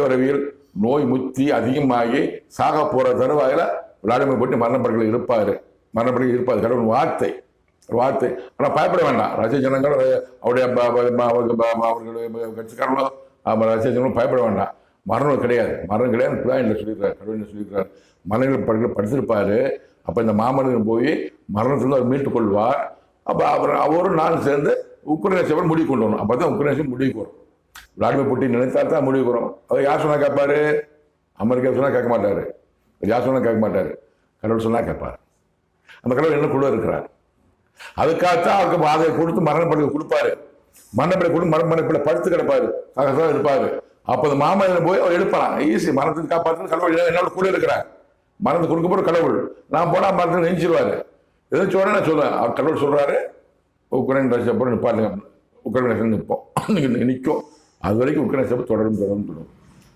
வரவியல் நோய் முத்தி அதிகமாகி சாக போற தருவாயில விளாடிமிர் புட்டின் மரணப்படுகள் இருப்பாரு கடவுள் வார்த்தை ஆனா பயப்பட வேண்டாம். ரஷ்ய ஜனங்கள் அவருடைய கட்சிக்காரங்களோ ரஷ்ய ஜனங்களும் பயப்பட வேண்டாம். மரணம் கிடையாது சொல்லியிருக்காரு. கடவுள் சொல்லியிருக்காரு மரணங்கள் படுத்திருப்பாரு. அப்ப இந்த மாமனிதன் போய் மரணத்திலிருந்து அவர் மீட்டுக் கொள்வார். அப்ப அவரும் நான் சேர்ந்து உக்ரைனை முடிவு கொண்டு வரணும். அப்பதான் உக்ரைனை முடிவுக்கு வரும். விளாடிமிர் புட்டின் நினைத்தா தான் முடிவுக்கு வரும். அவர் யார் சொன்னா கேட்பாரு? அமெரிக்கா சொன்னா கேட்க மாட்டாரு. யார் சொன்னா கேட்க மாட்டாரு. கடவுள் சொன்னா கேட்பாரு. அந்த கடவுள் என்ன கூட இருக்கிறார். அதுக்காகத்தான் அவருக்கு அதை கொடுத்து மரணப்படுகை கொடுப்பாரு. மரணப்படை கொடுத்து மரணப்படை படுத்து கிடப்பாரு, இருப்பாரு. அப்ப அந்த மாமனிதன் போய் அவர் எடுப்பான். ஈஸி மரணத்தை காப்பாற்று கடவுள் என்னோட கூட இருக்கிறார். மரணத்தை கொடுக்க போற கடவுள் நான் போனா மரணத்தை நெஞ்சிருவாரு. எதை சொல்றேன் நான் சொல்லுவேன். அவர் கடவுள் சொல்றாரு உக்ரைன் ரஷ்யா போற நிப்பாட்டுங்க. உக்ரைன் நிற்போம் நிற்கும். அது வரைக்கும் உக்ரைன் தொடரும்.